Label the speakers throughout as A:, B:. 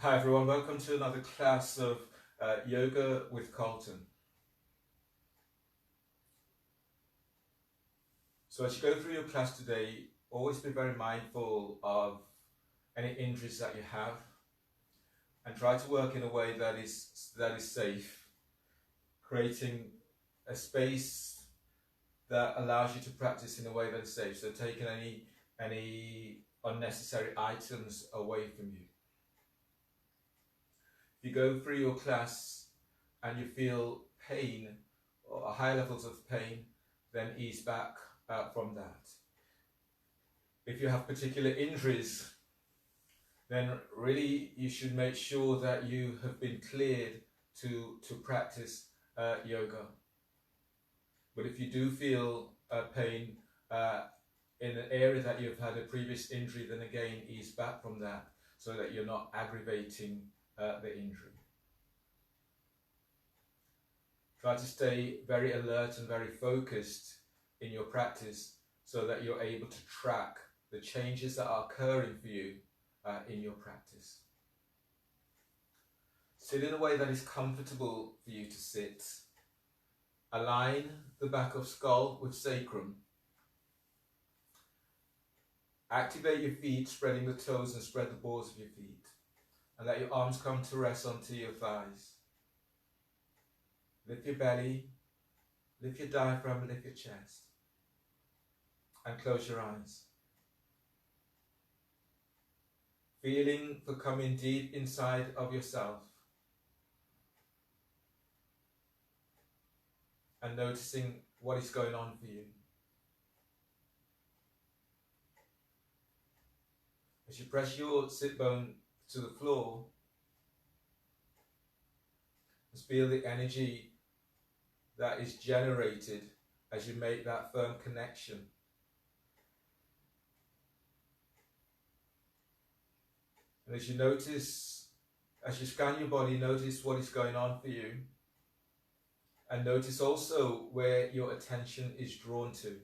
A: Hi everyone, welcome to another class of yoga with Carlton. So as you go through your class today, always be very mindful of any injuries that you have and try to work in a way that is safe, creating a space that allows you to practice in a way that is safe. So taking any unnecessary items away from you. If you go through your class and you feel pain or high levels of pain, then ease back from that. If you have particular injuries, then really you should make sure that you have been cleared to practice yoga. But if you do feel pain in an area that you've had a previous injury, then again ease back from that so that you're not aggravating the injury. Try to stay very alert and very focused in your practice so that you're able to track the changes that are occurring for you in your practice. Sit in a way that is comfortable for you to sit. Align the back of skull with sacrum. Activate your feet, spreading the toes and spread the balls of your feet. And let your arms come to rest onto your thighs. Lift your belly, lift your diaphragm, lift your chest. And close your eyes. Feeling for coming deep inside of yourself. And noticing what is going on for you. As you press your sit bone to the floor, just feel the energy that is generated as you make that firm connection. And as you notice, as you scan your body, notice what is going on for you. And notice also where your attention is drawn to.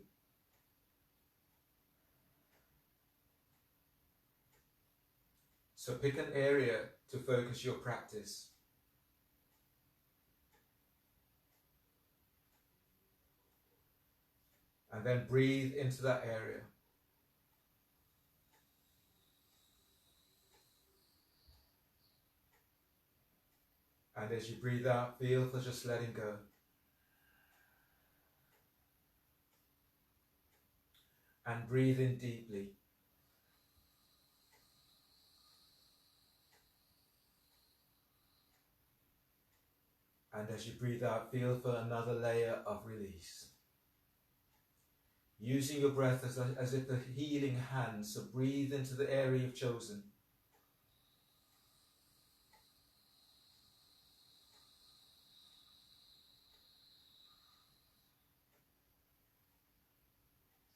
A: So pick an area to focus your practice. And then breathe into that area. And as you breathe out, feel for just letting go. And breathe in deeply. And as you breathe out, feel for another layer of release. Using your breath as if a healing hand, so breathe into the area you've chosen.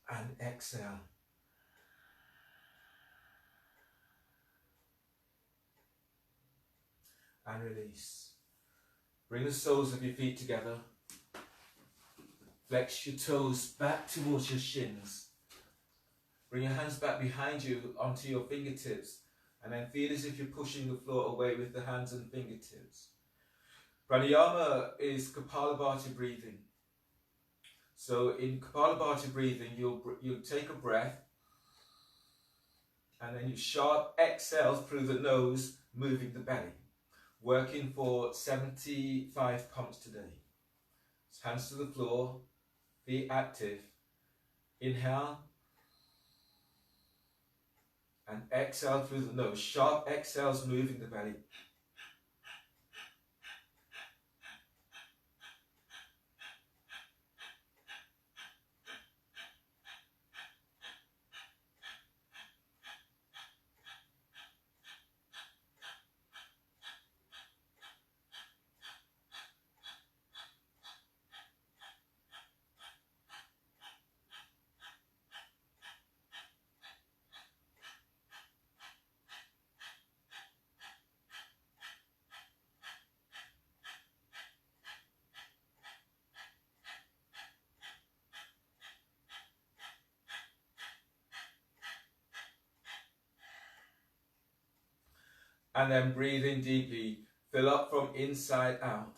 A: And exhale. And release. Bring the soles of your feet together. Flex your toes back towards your shins. Bring your hands back behind you onto your fingertips. And then feel as if you're pushing the floor away with the hands and fingertips. Pranayama is Kapalabhati breathing. So in Kapalabhati breathing, you'll take a breath. And then you sharp exhale through the nose, moving the belly. Working for 75 pumps today. Hands to the floor, feet active. Inhale. And exhale through the nose. Sharp exhales moving the belly. And then breathe in deeply. Fill up from inside out.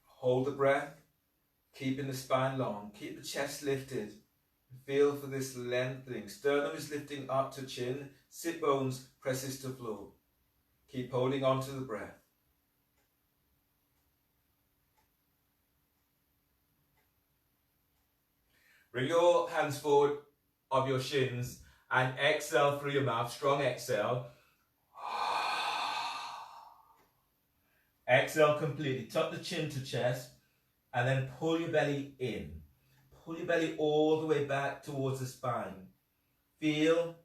A: Hold the breath, keeping the spine long. Keep the chest lifted. Feel for this lengthening. Sternum is lifting up to chin. Sit bones presses to floor. Keep holding on to the breath. Bring your hands forward of your shins and exhale through your mouth. Strong exhale. Exhale completely. Tuck the chin to chest and then pull your belly in. Pull your belly all the way back towards the spine. Feel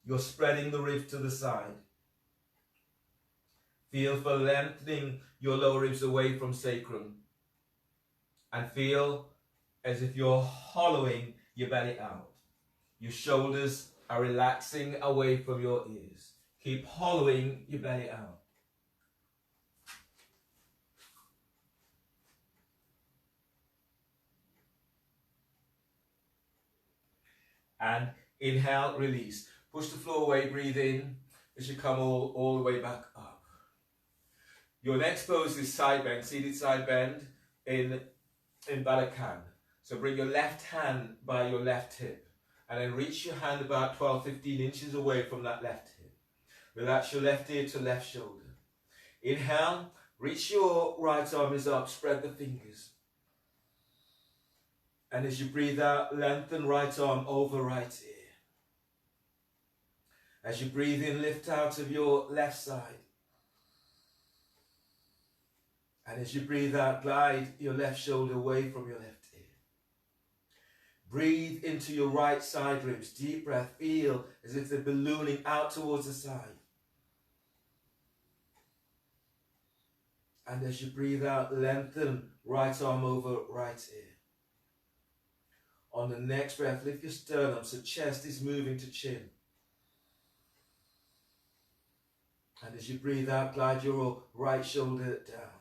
A: you're spreading the ribs to the side. Feel for lengthening your lower ribs away from sacrum. And feel as if you're hollowing your belly out. Your shoulders are relaxing away from your ears. Keep hollowing your belly out. And inhale, release. Push the floor away, breathe in as you come all the way back up. Your next pose is side bend, seated side bend in Balakan. So bring your left hand by your left hip and then reach your hand about 12-15 inches away from that left hip. Relax your left ear to left shoulder. Inhale, reach your right arm is up, spread the fingers. And as you breathe out, lengthen right arm over right ear. As you breathe in, lift out of your left side. And as you breathe out, glide your left shoulder away from your left ear. Breathe into your right side ribs. Deep breath. Feel as if they're ballooning out towards the side. And as you breathe out, lengthen right arm over right ear. On the next breath, lift your sternum so chest is moving to chin. And as you breathe out, glide your right shoulder down.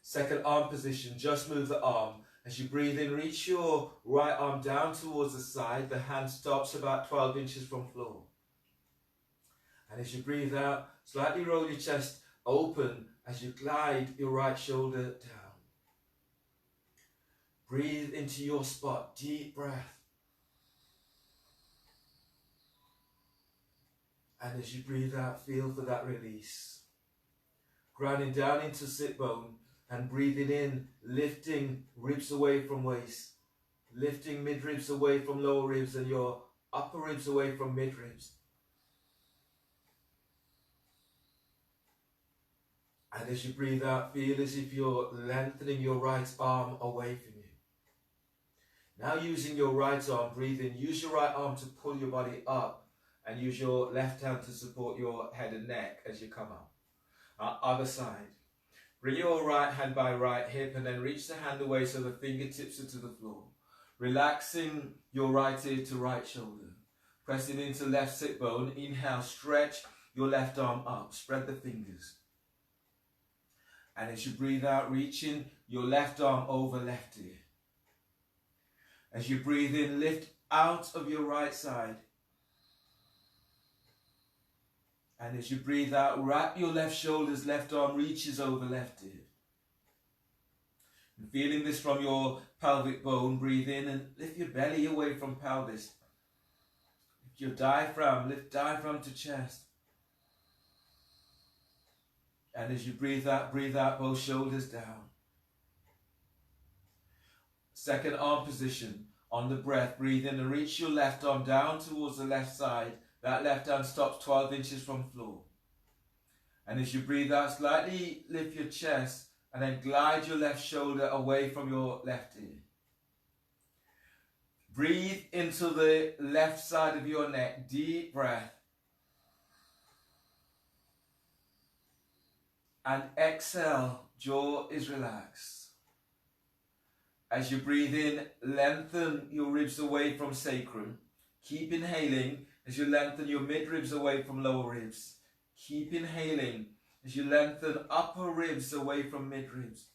A: Second arm position, just move the arm. As you breathe in, reach your right arm down towards the side. The hand stops about 12 inches from floor. And as you breathe out, slightly roll your chest open as you glide your right shoulder down. Breathe into your spot, deep breath. And as you breathe out, feel for that release. Grounding down into sit bone and breathing in, lifting ribs away from waist. Lifting mid-ribs away from lower ribs and your upper ribs away from mid-ribs. And as you breathe out, feel as if you're lengthening your right arm away from you. Now using your right arm, breathe in. Use your right arm to pull your body up and use your left hand to support your head and neck as you come up. Other side. Bring your right hand by right hip and then reach the hand away so the fingertips are to the floor. Relaxing your right ear to right shoulder. Pressing into left sit bone. Inhale, stretch your left arm up. Spread the fingers. And as you breathe out, reaching your left arm over left ear. As you breathe in, lift out of your right side. And as you breathe out, wrap your left shoulders, left arm reaches over left ear. And feeling this from your pelvic bone, breathe in and lift your belly away from pelvis. Lift your diaphragm, lift diaphragm to chest. And as you breathe out both shoulders down. Second arm position on the breath. Breathe in and reach your left arm down towards the left side. That left hand stops 12 inches from floor. And as you breathe out, slightly lift your chest and then glide your left shoulder away from your left ear. Breathe into the left side of your neck. Deep breath. And exhale, jaw is relaxed. As you breathe in, lengthen your ribs away from sacrum. Keep inhaling as you lengthen your mid-ribs away from lower ribs. Keep inhaling as you lengthen upper ribs away from mid-ribs.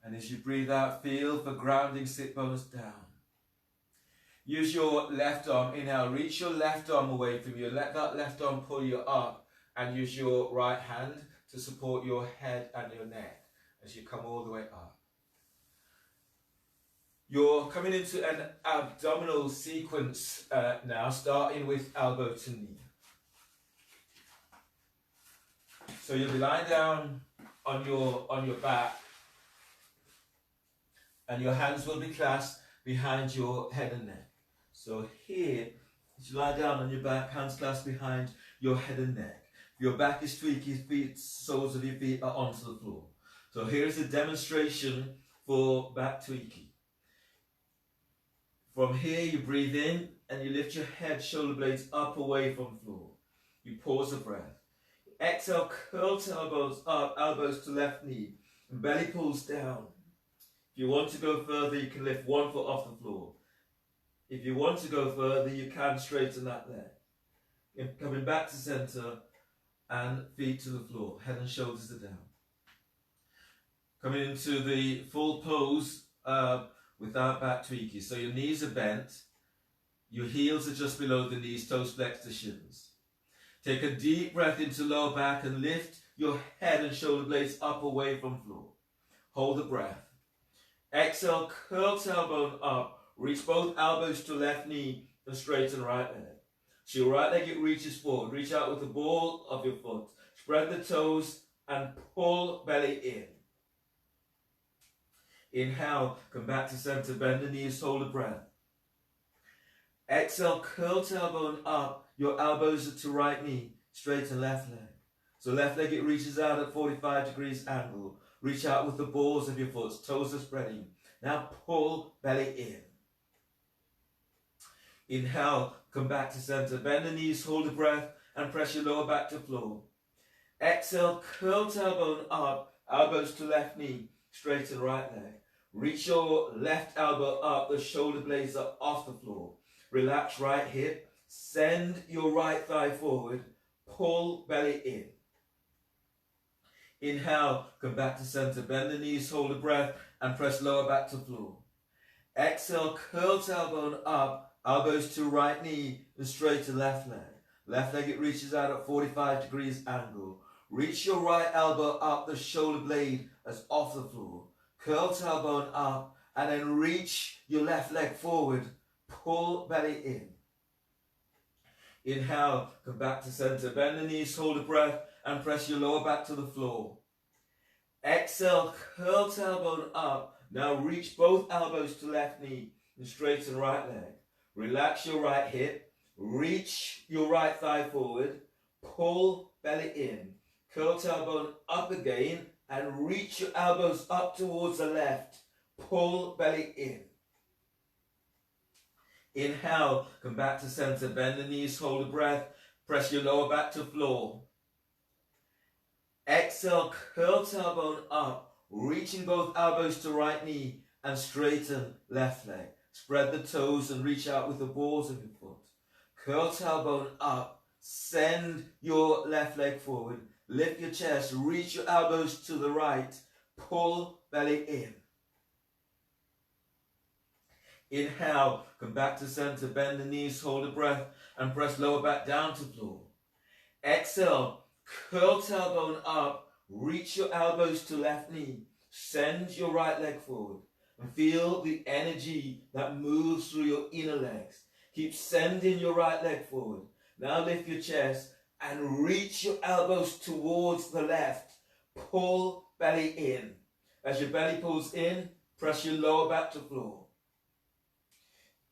A: And as you breathe out, feel for grounding sit bones down. Use your left arm. Inhale, reach your left arm away from you. Let that left arm pull you up, and use your right hand to support your head and your neck as you come all the way up. You're coming into an abdominal sequence now, starting with elbow to knee. So you'll be lying down on your back, and your hands will be clasped behind your head and neck. So here, as you lie down on your back, hands clasped behind your head and neck. Your back is tweaked, your feet, soles of your feet are onto the floor. So here's a demonstration for back tweaking. From here, you breathe in and you lift your head, shoulder blades up away from the floor. You pause the breath. Exhale, curl elbows up, elbows to left knee, and belly pulls down. If you want to go further, you can lift one foot off the floor. If you want to go further, you can straighten that leg. You're coming back to center and feet to the floor, head and shoulders are down. Coming into the full pose without back tweaking. So your knees are bent, your heels are just below the knees, toes flexed to shins. Take a deep breath into lower back and lift your head and shoulder blades up away from floor. Hold the breath. Exhale, curl tailbone up. Reach both elbows to left knee and straighten right leg. So your right leg, it reaches forward. Reach out with the ball of your foot. Spread the toes and pull belly in. Inhale, come back to center, bend the knees, hold the breath. Exhale, curl tailbone up. Your elbows are to right knee, straighten left leg. So left leg, it reaches out at 45 degrees angle. Reach out with the balls of your foot, toes are spreading. Now pull belly in. Inhale, come back to center, bend the knees, hold the breath, and press your lower back to floor. Exhale, curl tailbone up, elbows to left knee, straighten right leg. Reach your left elbow up, the shoulder blades are off the floor. Relax right hip, send your right thigh forward, pull belly in. Inhale, come back to center, bend the knees, hold the breath, and press lower back to floor. Exhale, curl tailbone up, elbows to right knee, and straighten left leg. Left leg, it reaches out at 45 degrees angle. Reach your right elbow up, the shoulder blade is off the floor. Curl tailbone up, and then reach your left leg forward, pull belly in. Inhale, come back to center, bend the knees, hold the breath, and press your lower back to the floor. Exhale, curl tailbone up. Now reach both elbows to left knee and straighten right leg. Relax your right hip, reach your right thigh forward, pull belly in. Curl tailbone up again and reach your elbows up towards the left. Pull belly in. Inhale, come back to center, bend the knees, hold the breath, press your lower back to floor. Exhale, curl tailbone up, reaching both elbows to right knee and straighten left leg. Spread the toes and reach out with the balls of your foot. Curl tailbone up, send your left leg forward, lift your chest, reach your elbows to the right, pull belly in. Inhale, come back to center, bend the knees, hold the breath, and press lower back down to floor. Exhale, curl tailbone up, reach your elbows to left knee, send your right leg forward, and feel the energy that moves through your inner legs. Keep sending your right leg forward. Now lift your chest and reach your elbows towards the left. Pull belly in. As your belly pulls in, press your lower back to floor.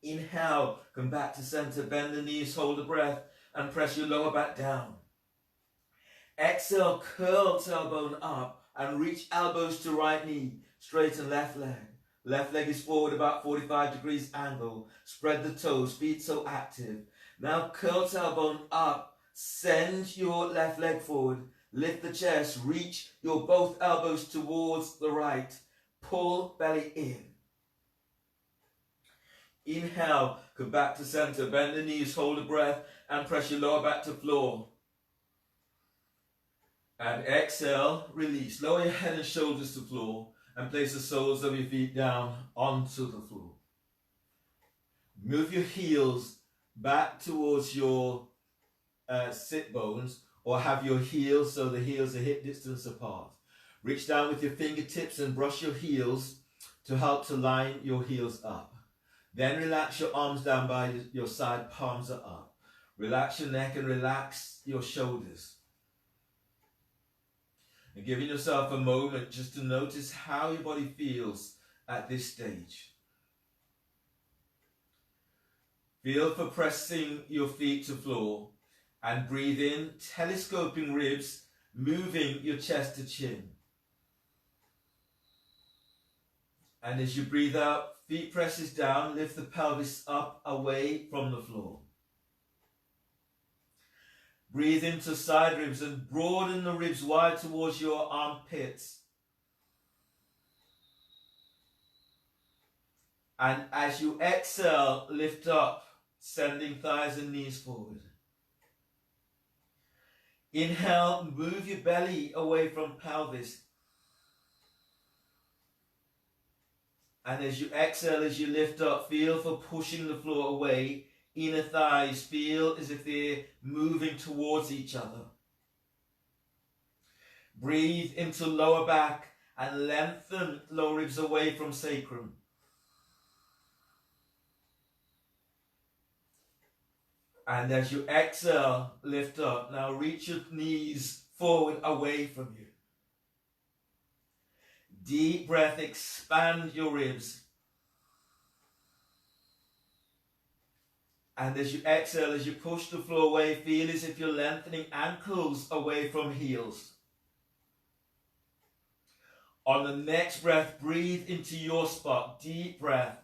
A: Inhale, come back to center, bend the knees, hold the breath, and press your lower back down. Exhale, curl tailbone up, and reach elbows to right knee, straighten left leg. Left leg is forward about 45 degrees angle. Spread the toes, feet so active. Now curl tailbone up, send your left leg forward, lift the chest, reach your both elbows towards the right. Pull belly in. Inhale, come back to center, bend the knees, hold the breath, and press your lower back to floor. And exhale, release. Lower your head and shoulders to floor and place the soles of your feet down onto the floor. Move your heels back towards your sit bones, or have your heels so the heels are hip distance apart. Reach down with your fingertips and brush your heels to help to line your heels up. Then relax your arms down by your side, palms are up. Relax your neck and relax your shoulders. And giving yourself a moment just to notice how your body feels at this stage. Feel for pressing your feet to floor and breathe in, telescoping ribs, moving your chest to chin. And as you breathe out, feet presses down, lift the pelvis up away from the floor. Breathe into side ribs and broaden the ribs wide towards your armpits. And as you exhale, lift up, sending thighs and knees forward. Inhale, move your belly away from pelvis. And as you exhale, as you lift up, feel for pushing the floor away. Inner thighs feel as if they're moving towards each other. Breathe into lower back and lengthen lower ribs away from sacrum. And as you exhale, lift up. Now reach your knees forward away from you. Deep breath, expand your ribs. And as you exhale, as you push the floor away, feel as if you're lengthening ankles away from heels. On the next breath, breathe into your spot. Deep breath.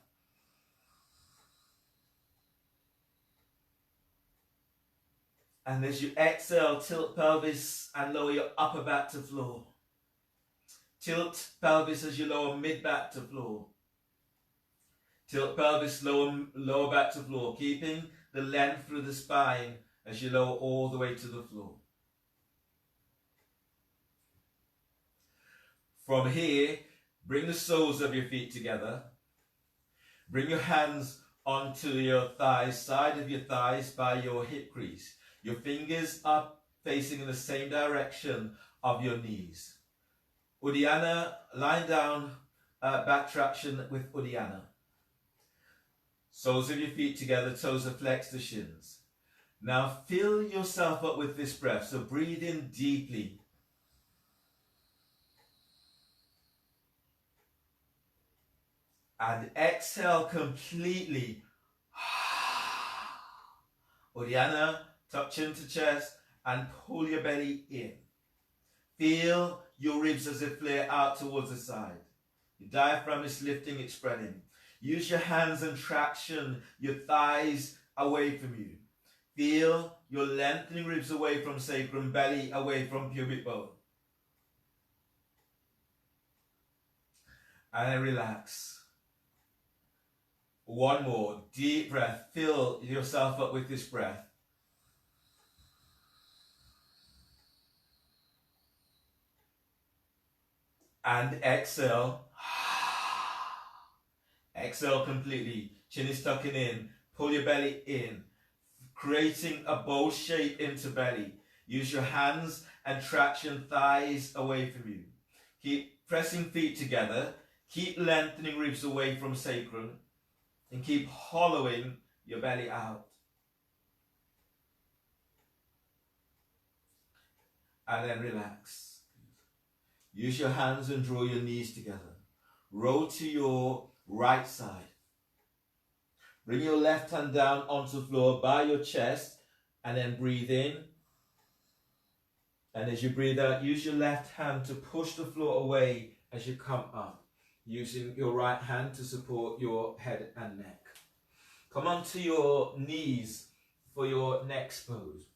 A: And as you exhale, tilt pelvis and lower your upper back to floor. Tilt pelvis as you lower mid back to floor. Tilt pelvis, lower back to floor, keeping the length through the spine as you lower all the way to the floor. From here, bring the soles of your feet together. Bring your hands onto your thighs, side of your thighs by your hip crease. Your fingers up facing in the same direction of your knees. Uddiyana, lying down, back traction with Uddiyana. Soles of your feet together, toes are flexed to shins. Now fill yourself up with this breath. So breathe in deeply. And exhale completely. Uddiyana, tuck chin to chest and pull your belly in. Feel your ribs as they flare out towards the side. Your diaphragm is lifting, it's spreading. Use your hands and traction your thighs away from you. Feel your lengthening ribs away from sacrum, belly away from pubic bone. And then relax. One more deep breath. Fill yourself up with this breath. And exhale. Exhale completely. Chin is tucking in. Pull your belly in. Creating a bowl shape into belly. Use your hands and traction thighs away from you. Keep pressing feet together. Keep lengthening ribs away from sacrum. And keep hollowing your belly out. And then relax. Use your hands and draw your knees together. Roll to your right side. Bring your left hand down onto the floor by your chest and then breathe in. And as you breathe out, use your left hand to push the floor away as you come up, using your right hand to support your head and neck. Come onto your knees for your next pose.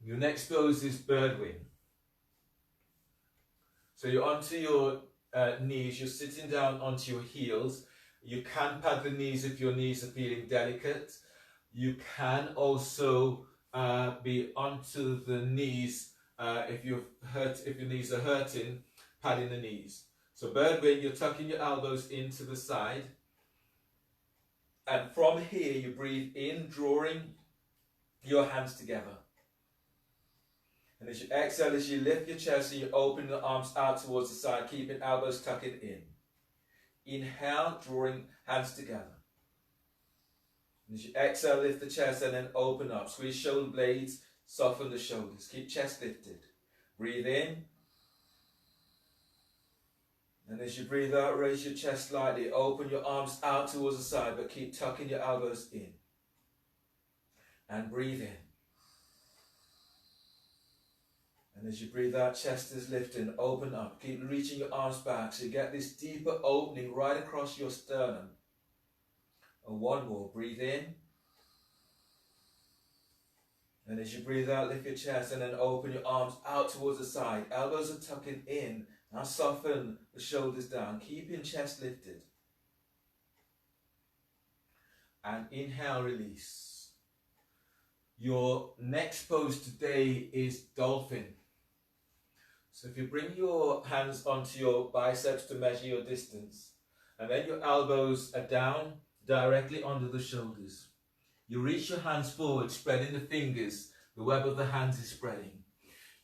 A: Your next pose is bird wing. So you're onto your knees, you're sitting down onto your heels. You can pad the knees if your knees are feeling delicate. You can also be onto the knees if your knees are hurting, padding the knees. So bird wing, you're tucking your elbows into the side. And from here, you breathe in, drawing your hands together. And as you exhale, as you lift your chest and you open your arms out towards the side, keeping elbows tucking in. Inhale, drawing hands together. And as you exhale, lift the chest and then open up. Squeeze shoulder blades, soften the shoulders. Keep chest lifted. Breathe in. And as you breathe out, raise your chest slightly. Open your arms out towards the side, but keep tucking your elbows in. And breathe in. And as you breathe out, chest is lifting, open up. Keep reaching your arms back so you get this deeper opening right across your sternum. And one more, breathe in. And as you breathe out, lift your chest and then open your arms out towards the side. Elbows are tucking in. Now soften the shoulders down, keeping chest lifted. And inhale, release. Your next pose today is dolphin. So if you bring your hands onto your biceps to measure your distance, and then your elbows are down directly under the shoulders. You reach your hands forward, spreading the fingers. The web of the hands is spreading.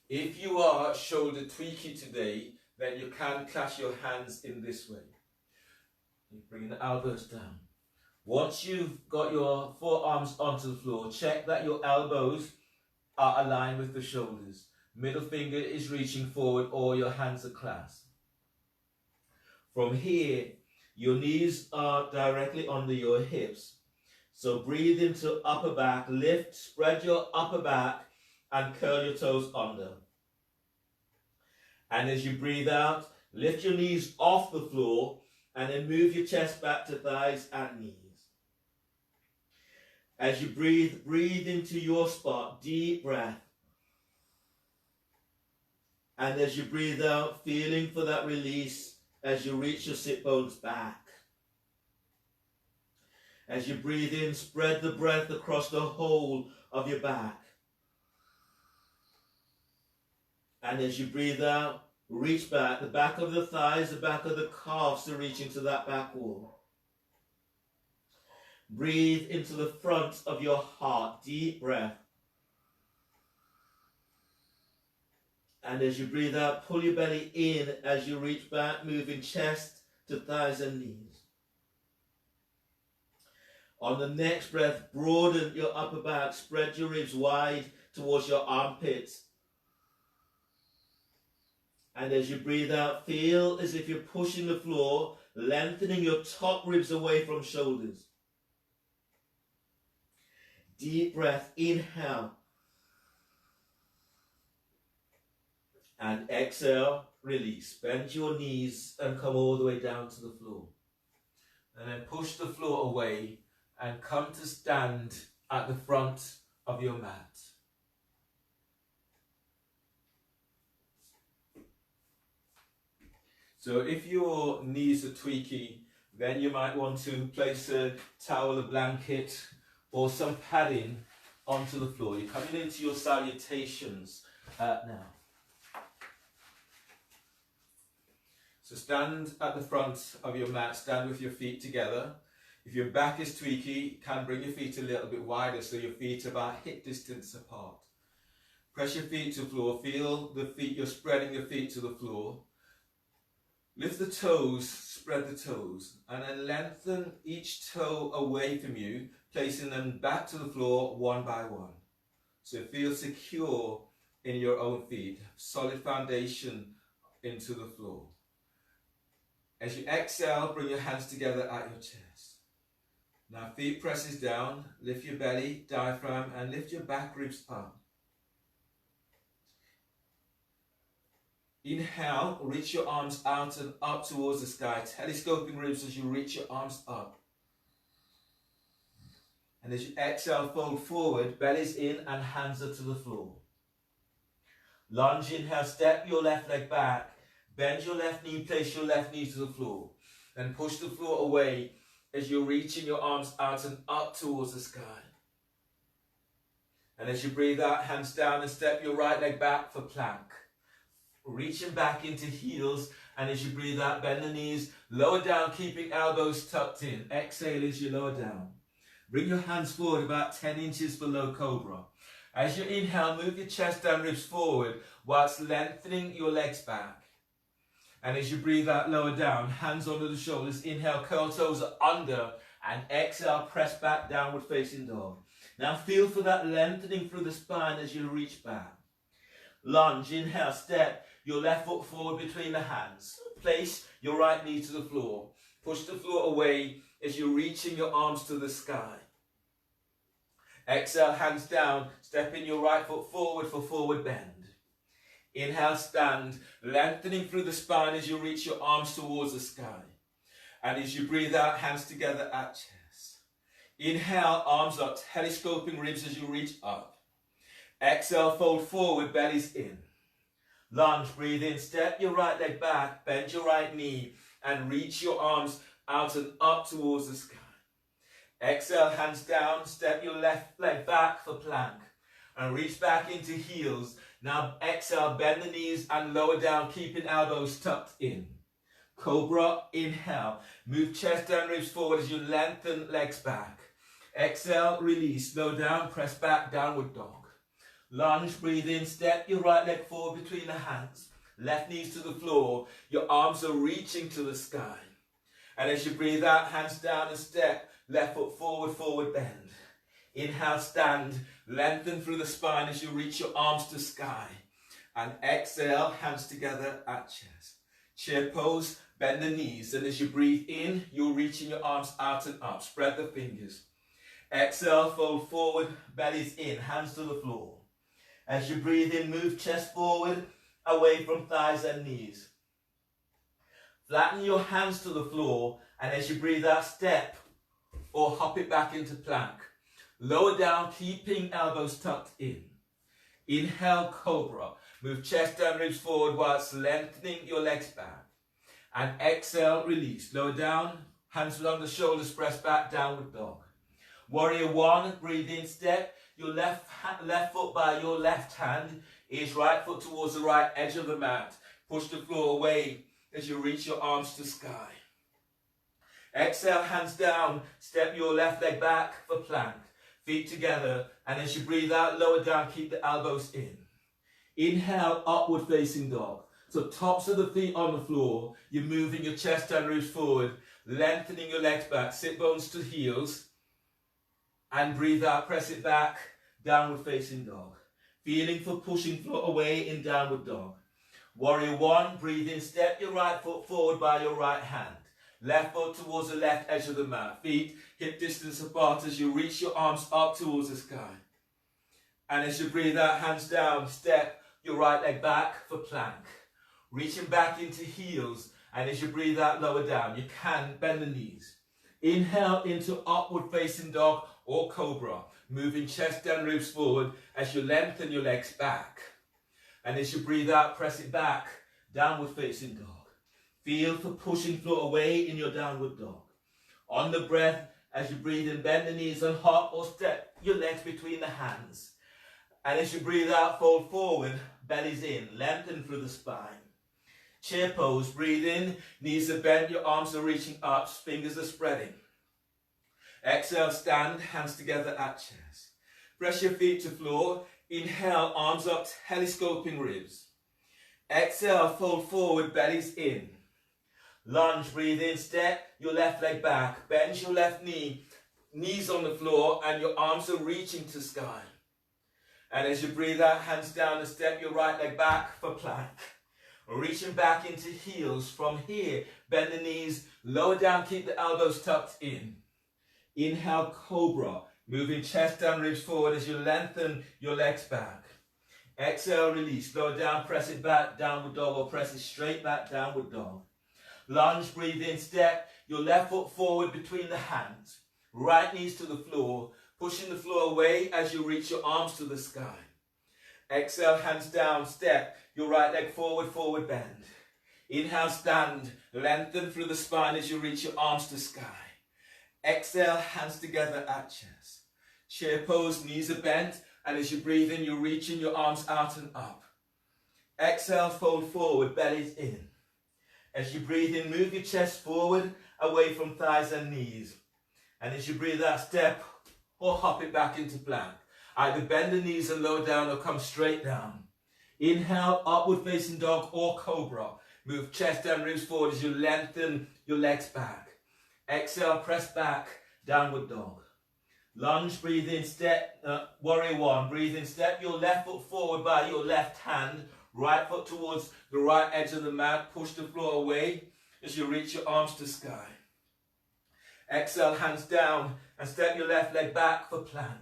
A: If you are shoulder tweaky today, then you can clasp your hands in this way. You bring the elbows down. Once you've got your forearms onto the floor, check that your elbows are aligned with the shoulders. Middle finger is reaching forward or your hands are clasped. From here, your knees are directly under your hips. So breathe into upper back, lift, spread your upper back and curl your toes under. And as you breathe out, lift your knees off the floor and then move your chest back to thighs and knees. As you breathe, breathe into your spot, deep breath. And as you breathe out, feeling for that release as you reach your sit bones back. As you breathe in, spread the breath across the whole of your back. And as you breathe out, reach back. The back of the thighs, the back of the calves are reaching to that back wall. Breathe into the front of your heart. Deep breath. And as you breathe out, pull your belly in as you reach back, moving chest to thighs and knees. On the next breath, broaden your upper back, spread your ribs wide towards your armpits. And as you breathe out, feel as if you're pushing the floor, lengthening your top ribs away from shoulders. Deep breath, inhale. And exhale, release. Bend your knees and come all the way down to the floor. And then push the floor away and come to stand at the front of your mat. So if your knees are tweaky, then you might want to place a towel, a blanket, or some padding onto the floor. You're coming into your salutations now. So stand at the front of your mat, stand with your feet together. If your back is tweaky, you can bring your feet a little bit wider so your feet are about hip distance apart. Press your feet to the floor, feel the feet, you're spreading your feet to the floor. Lift the toes, spread the toes, and then lengthen each toe away from you, placing them back to the floor one by one. So feel secure in your own feet, solid foundation into the floor. As you exhale, bring your hands together at your chest. Now feet presses down, lift your belly, diaphragm, and lift your back ribs up. Inhale, reach your arms out and up towards the sky, telescoping ribs as you reach your arms up. And as you exhale, fold forward, belly's in and hands are to the floor. Lunge, inhale, step your left leg back, bend your left knee, place your left knee to the floor. Then push the floor away as you're reaching your arms out and up towards the sky. And as you breathe out, hands down and step your right leg back for plank. reaching back into heels, and as you breathe out, bend the knees, lower down, keeping elbows tucked in. Exhale as you lower down. Bring your hands forward about 10 inches below cobra. As you inhale, move your chest and ribs forward whilst lengthening your legs back. And as you breathe out, lower down, hands under the shoulders. Inhale, curl toes under, and exhale, press back, downward facing dog. Now feel for that lengthening through the spine as you reach back. Lunge, inhale, step your left foot forward between the hands. Place your right knee to the floor. Push the floor away as you're reaching your arms to the sky. Exhale, hands down, stepping your right foot forward for forward bend. Inhale, stand, lengthening through the spine as you reach your arms towards the sky. And as you breathe out, hands together at chest. Inhale, arms up, telescoping ribs as you reach up. Exhale, fold forward, bellies in. Lunge, breathe in, step your right leg back, bend your right knee, and reach your arms out and up towards the sky. Exhale, hands down, step your left leg back for plank, and reach back into heels. Now exhale, bend the knees and lower down, keeping elbows tucked in. Cobra, inhale, move chest and ribs forward as you lengthen legs back. Exhale, release, slow down, press back, downward dog. Lunge, breathe in, step your right leg forward between the hands. Left knees to the floor, your arms are reaching to the sky. And as you breathe out, hands down and step, left foot forward, forward bend. Inhale, stand, lengthen through the spine as you reach your arms to sky. And exhale, hands together at chest. Chair pose, bend the knees, and as you breathe in, you're reaching your arms out and up. Spread the fingers. Exhale, fold forward, bellies in, hands to the floor. As you breathe in, move chest forward, away from thighs and knees. Flatten your hands to the floor, and as you breathe out, step or hop it back into plank. Lower down, keeping elbows tucked in. Inhale, cobra. Move chest and ribs forward whilst lengthening your legs back. And exhale, release. Lower down, hands along the shoulders, press back, downward dog. Warrior one, breathe in, step your left foot by your left hand, is right foot towards the right edge of the mat. Push the floor away as you reach your arms to sky. Exhale, hands down, step your left leg back for plank. Feet together, and as you breathe out, lower down, keep the elbows in. Inhale, upward facing dog. So tops of the feet on the floor, you're moving your chest and ribs forward, lengthening your legs back, sit bones to heels, and breathe out, press it back, downward facing dog. Feeling for pushing floor away in downward dog. Warrior one, breathe in, step your right foot forward by your right hand. Left foot towards the left edge of the mat. Feet hip distance apart as you reach your arms up towards the sky. And as you breathe out, hands down, step your right leg back for plank. Reaching back into heels, and as you breathe out, lower down. You can bend the knees. Inhale into upward facing dog or cobra. Moving chest and ribs forward as you lengthen your legs back. And as you breathe out, press it back, downward facing dog. Feel for pushing floor away in your downward dog. On the breath, as you breathe in, bend the knees and hop or step your legs between the hands. And as you breathe out, fold forward, bellies in, lengthen through the spine. Chair pose, breathe in, knees are bent, your arms are reaching up, fingers are spreading. Exhale, stand, hands together at chest. Press your feet to floor. Inhale, arms up, telescoping ribs. Exhale, fold forward, bellies in. Lunge, breathe in, step your left leg back, bend your left knee, knees on the floor, and your arms are reaching to sky. And as you breathe out, hands down and step your right leg back for plank. Reaching back into heels. From here, bend the knees, lower down, keep the elbows tucked in. Inhale, cobra, moving chest and ribs forward as you lengthen your legs back. Exhale, release, lower down, press it back, downward dog, or press it straight back, downward dog. Lunge, breathe in, step your left foot forward between the hands. Right knees to the floor, pushing the floor away as you reach your arms to the sky. Exhale, hands down, step your right leg forward, forward bend. Inhale, stand, lengthen through the spine as you reach your arms to sky. Exhale, hands together at chest. Chair pose, knees are bent, and as you breathe in, you're reaching your arms out and up. Exhale, fold forward, bellies in. As you breathe in, move your chest forward, away from thighs and knees. And as you breathe out, step or hop it back into plank. Either bend the knees and lower down or come straight down. Inhale, upward facing dog or cobra. Move chest and ribs forward as you lengthen your legs back. Exhale, press back, downward dog. Lunge, breathe in, step, warrior one. Breathe in, step your left foot forward by your left hand. Right foot towards the right edge of the mat. Push the floor away as you reach your arms to sky. Exhale, hands down and step your left leg back for plank.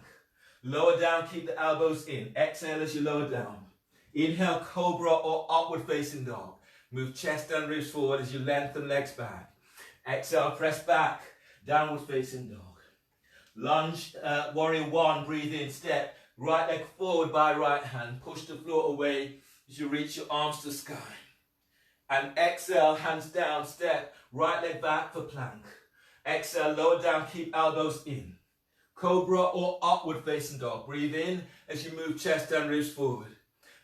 A: Lower down, keep the elbows in. Exhale as you lower down. Inhale, cobra or upward facing dog. Move chest and ribs forward as you lengthen legs back. Exhale, press back, downward facing dog. Lunge, warrior one, breathe in, step. Right leg forward by right hand. Push the floor away as you reach your arms to sky. And exhale, hands down, step. Right leg back for plank. Exhale, lower down, keep elbows in. Cobra or upward facing dog. Breathe in as you move chest and ribs forward.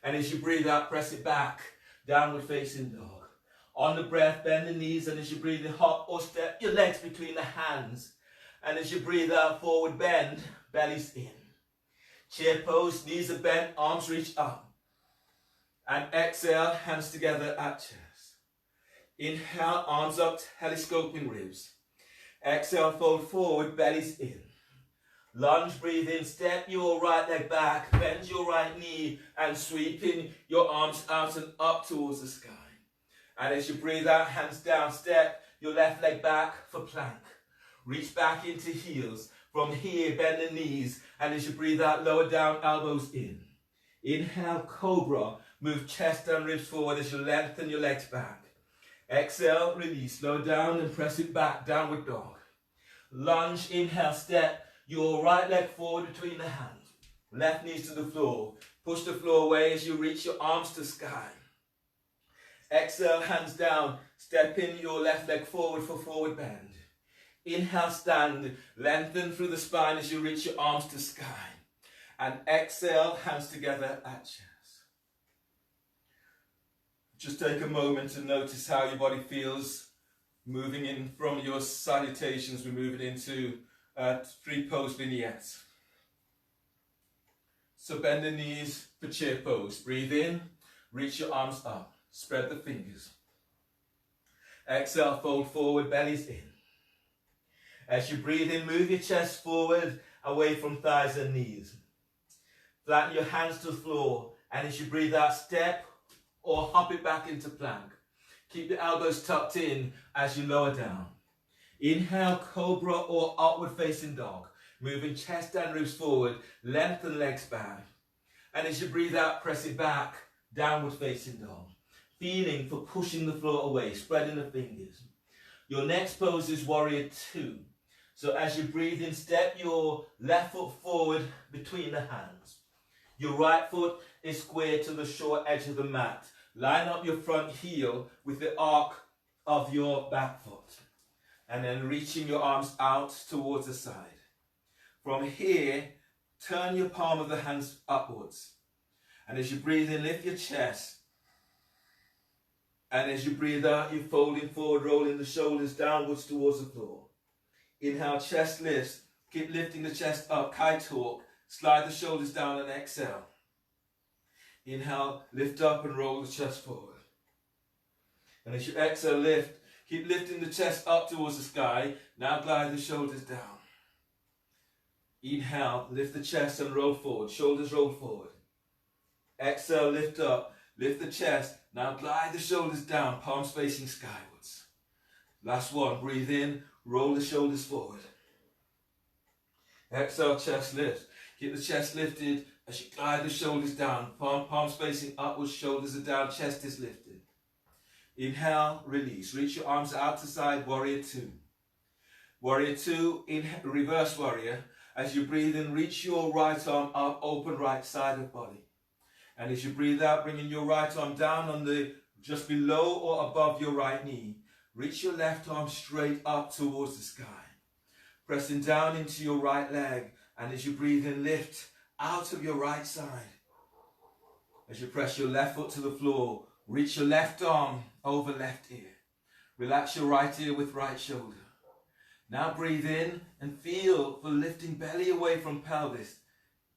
A: And as you breathe out, press it back, downward facing dog. On the breath, bend the knees, and as you breathe in, hop or step your legs between the hands. And as you breathe out, forward bend, bellies in. Chair pose, knees are bent, arms reach up. And exhale, hands together at chest. Inhale, arms up, telescoping ribs. Exhale, fold forward, bellies in. Lunge, breathe in, step your right leg back, bend your right knee, and sweeping your arms out and up towards the sky. And as you breathe out, hands down, step your left leg back for plank. Reach back into heels. From here, bend the knees, and as you breathe out, lower down, elbows in. Inhale, cobra. Move chest and ribs forward as you lengthen your legs back. Exhale, release, lower down and press it back, downward dog. Lunge, inhale, step your right leg forward between the hands. Left knees to the floor. Push the floor away as you reach your arms to sky. Exhale, hands down, step in your left leg forward for forward bend. Inhale, stand, lengthen through the spine as you reach your arms to sky. And exhale, hands together at chest. Just take a moment to notice how your body feels. Moving in from your salutations, we're moving into 3 pose vignettes. So bend the knees for chair pose. Breathe in, reach your arms up, spread the fingers. Exhale, fold forward, bellies in. As you breathe in, move your chest forward, away from thighs and knees. Flatten your hands to the floor, and as you breathe out, step or hop it back into plank. Keep the elbows tucked in as you lower down. Inhale, cobra or upward facing dog. Moving chest and ribs forward, lengthen legs back. And as you breathe out, press it back, downward facing dog. Feeling for pushing the floor away, spreading the fingers. Your next pose is warrior two. So as you breathe in, step your left foot forward between the hands. Your right foot is square to the short edge of the mat. Line up your front heel with the arc of your back foot. And then reaching your arms out towards the side. From here, turn your palm of the hands upwards. And as you breathe in, lift your chest. And as you breathe out, you're folding forward, rolling the shoulders downwards towards the floor. Inhale, chest lifts. Keep lifting the chest up, kite hawk. Slide the shoulders down and exhale. Inhale, lift up and roll the chest forward. And as you exhale, lift. Keep lifting the chest up towards the sky. Now glide the shoulders down. Inhale, lift the chest and roll forward. Shoulders roll forward. Exhale, lift up. Lift the chest. Now glide the shoulders down, palms facing skywards. Last one. Breathe in. Roll the shoulders forward. Exhale, chest lift. Keep the chest lifted as you glide the shoulders down. Palms facing upwards, shoulders are down, chest is lifted. Inhale, release. Reach your arms out to side, warrior two. Warrior two, in reverse warrior. As you breathe in, reach your right arm up, open right side of body. And as you breathe out, bringing your right arm down on the just below or above your right knee. Reach your left arm straight up towards the sky. Pressing down into your right leg. And as you breathe in, lift out of your right side. As you press your left foot to the floor, reach your left arm over left ear. Relax your right ear with right shoulder. Now breathe in and feel for lifting belly away from pelvis.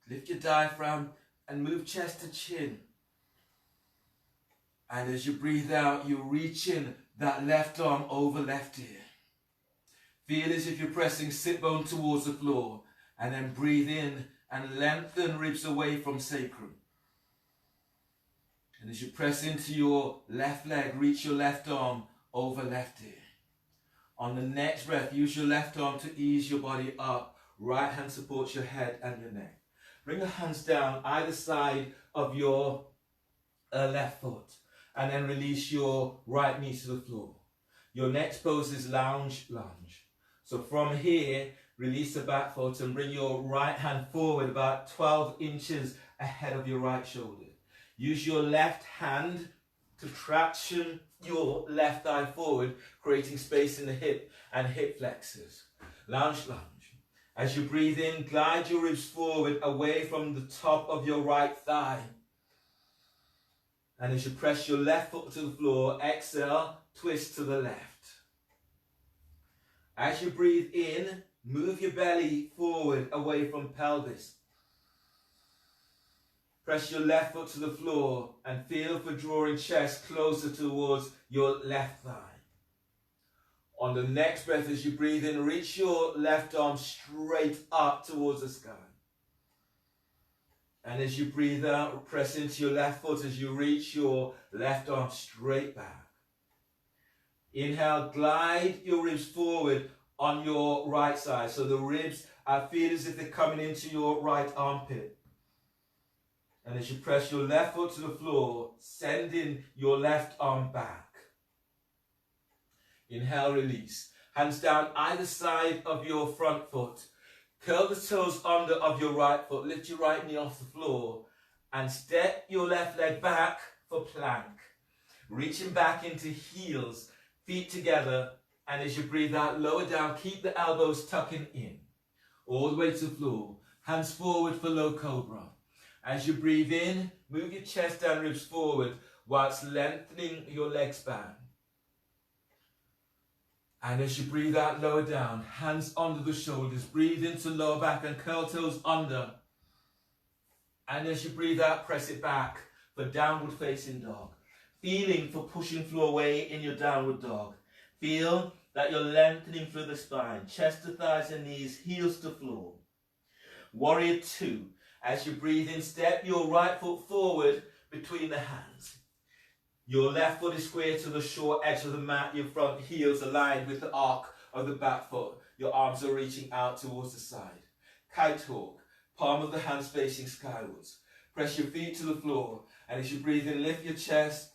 A: Lift your diaphragm and move chest to chin. And as you breathe out, you reach in that left arm over left ear. Feel as if you're pressing sit bone towards the floor, and then breathe in and lengthen ribs away from sacrum. And as you press into your left leg, reach your left arm over left ear. On the next breath, use your left arm to ease your body up. Right hand supports your head and your neck. Bring your hands down either side of your left foot, and then release your right knee to the floor. Your next pose is lunge. So from here, release the back foot and bring your right hand forward about 12 inches ahead of your right shoulder. Use your left hand to traction your left thigh forward, creating space in the hip and hip flexors. Lunge. As you breathe in, glide your ribs forward away from the top of your right thigh. And as you press your left foot to the floor, exhale, twist to the left. As you breathe in, move your belly forward away from pelvis. Press your left foot to the floor and feel for drawing chest closer towards your left thigh. On the next breath, as you breathe in, reach your left arm straight up towards the sky. And as you breathe out, press into your left foot as you reach your left arm straight back. Inhale, glide your ribs forward on your right side. So the ribs feel as if they're coming into your right armpit. And as you press your left foot to the floor, sending your left arm back. Inhale, release. Hands down either side of your front foot. Curl the toes under of your right foot. Lift your right knee off the floor. And step your left leg back for plank. Reaching back into heels. Feet together. And as you breathe out, lower down. Keep the elbows tucking in. All the way to the floor. Hands forward for low cobra. As you breathe in, move your chest and ribs forward whilst lengthening your legs back. And as you breathe out, lower down, hands under the shoulders. Breathe into lower back and curl toes under. And as you breathe out, press it back for downward facing dog. Feeling for pushing floor away in your downward dog. Feel that you're lengthening through the spine. Chest to thighs and knees, heels to floor. Warrior 2. As you breathe in, step your right foot forward between the hands. Your left foot is square to the short edge of the mat. Your front heels aligned with the arc of the back foot. Your arms are reaching out towards the side. Kite hawk. Palm of the hands facing skywards. Press your feet to the floor. And as you breathe in, lift your chest.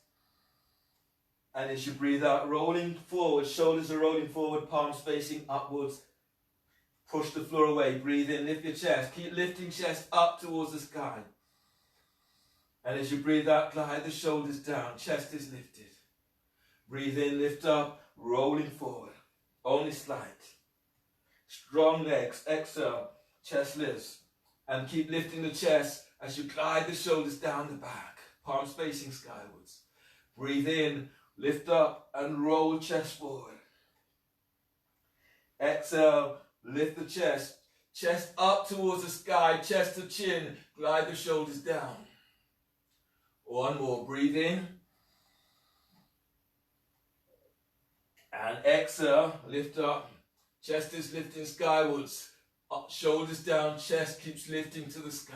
A: And as you breathe out, rolling forward. Shoulders are rolling forward. Palms facing upwards. Push the floor away. Breathe in, lift your chest. Keep lifting chest up towards the sky. And as you breathe out, glide the shoulders down. Chest is lifted. Breathe in, lift up, rolling forward. Only slight. Strong legs. Exhale. Chest lifts. And keep lifting the chest as you glide the shoulders down the back. Palms facing skywards. Breathe in, lift up, and roll chest forward. Exhale. Lift the chest. Chest up towards the sky. Chest to chin. Glide the shoulders down. One more. Breathe in. And exhale. Lift up. Chest is lifting skywards. Up, shoulders down. Chest keeps lifting to the sky.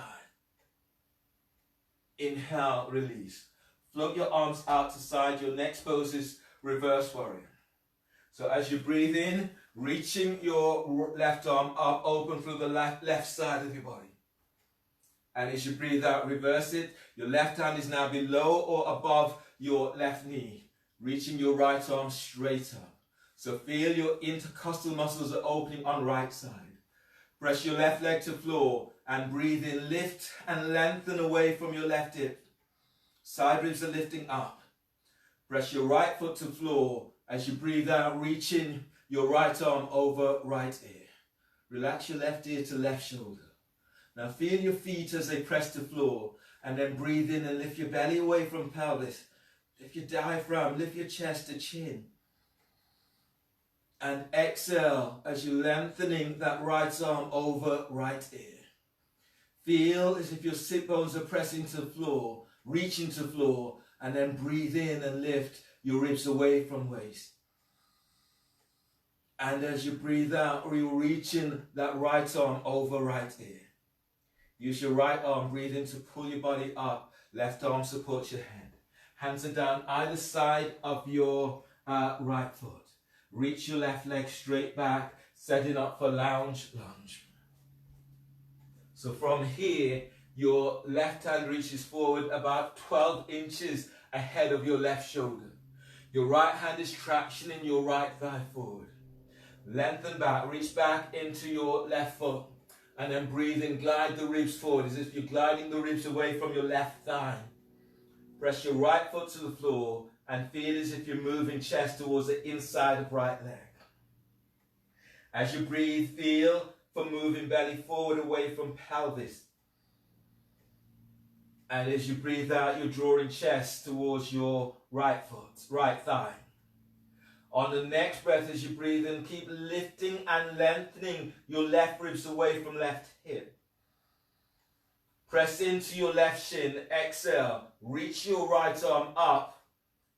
A: Inhale. Release. Float your arms out to side. Your next pose is reverse warrior. So as you breathe in, reaching your left arm up, open through the left side of your body. And as you breathe out, reverse it. Your left hand is now below or above your left knee, reaching your right arm straight up. So feel your intercostal muscles are opening on right side. Press your left leg to floor and breathe in. Lift and lengthen away from your left hip. Side ribs are lifting up. Press your right foot to floor as you breathe out, reaching your right arm over right ear. Relax your left ear to left shoulder. Now feel your feet as they press the floor, and then breathe in and lift your belly away from pelvis. Lift your diaphragm, lift your chest to chin. And exhale as you're lengthening that right arm over right ear. Feel as if your sit bones are pressing to the floor, reaching to the floor, and then breathe in and lift your ribs away from waist. And as you breathe out, you're reaching that right arm over right ear. Use your right arm, breathe in to pull your body up. Left arm supports your head. Hands are down either side of your right foot. Reach your left leg straight back, setting up for lunge. So from here, your left hand reaches forward about 12 inches ahead of your left shoulder. Your right hand is tractioning your right thigh forward. Lengthen back, reach back into your left foot. And then breathe in, glide the ribs forward as if you're gliding the ribs away from your left thigh. Press your right foot to the floor and feel as if you're moving chest towards the inside of right leg. As you breathe, feel for moving belly forward away from pelvis. And as you breathe out, you're drawing chest towards your right foot, right thigh. On the next breath, as you breathe in, keep lifting and lengthening your left ribs away from left hip. Press into your left shin, exhale, reach your right arm up,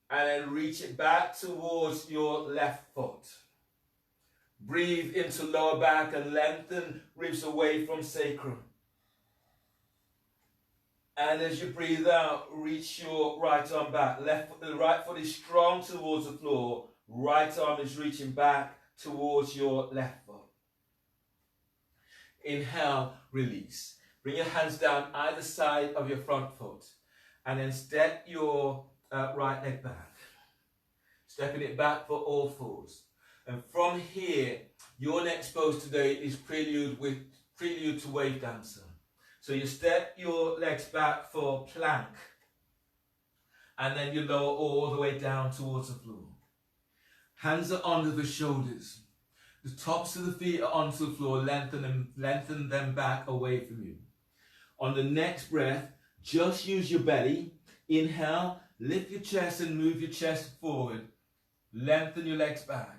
A: and then reach it back towards your left foot. Breathe into lower back and lengthen ribs away from sacrum. And as you breathe out, reach your right arm back. The right foot is strong towards the floor. Right arm is reaching back towards your left foot. Inhale, release. Bring your hands down either side of your front foot. And then step your right leg back. Stepping it back for all fours. And from here, your next pose today is prelude to wave dancer. So you step your legs back for plank. And then you lower all the way down towards the floor. Hands are under the shoulders. The tops of the feet are onto the floor. Lengthen them back away from you. On the next breath, just use your belly. Inhale, lift your chest and move your chest forward. Lengthen your legs back.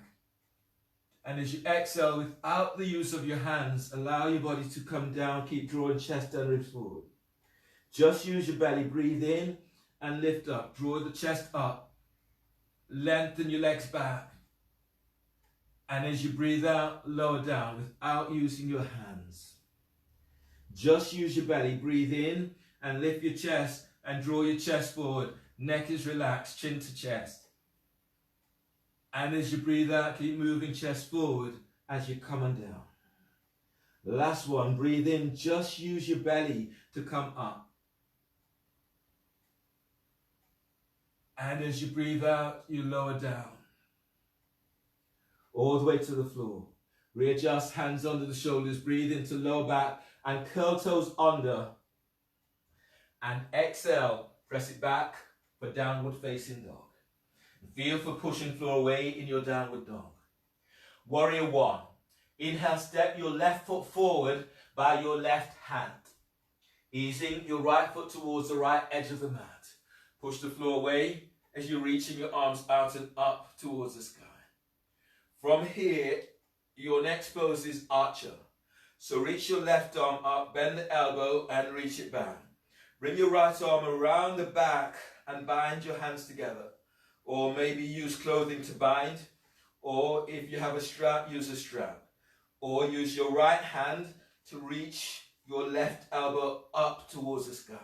A: And as you exhale, without the use of your hands, allow your body to come down. Keep drawing chest and ribs forward. Just use your belly. Breathe in and lift up. Draw the chest up. Lengthen your legs back. And as you breathe out, lower down without using your hands. Just use your belly. Breathe in and lift your chest and draw your chest forward. Neck is relaxed, chin to chest. And as you breathe out, keep moving chest forward as you come on down. Last one, breathe in, just use your belly to come up. And as you breathe out, you lower down. All the way to the floor. Readjust, hands under the shoulders, breathe into lower back and curl toes under. And exhale, press it back for downward facing dog. Feel for pushing floor away in your downward dog. Warrior one. Inhale, step your left foot forward by your left hand. Easing your right foot towards the right edge of the mat. Push the floor away as you're reaching your arms out and up towards the sky. From here, your next pose is archer. So reach your left arm up, bend the elbow and reach it back. Bring your right arm around the back and bind your hands together. Or maybe use clothing to bind. Or if you have a strap, use a strap. Or use your right hand to reach your left elbow up towards the sky.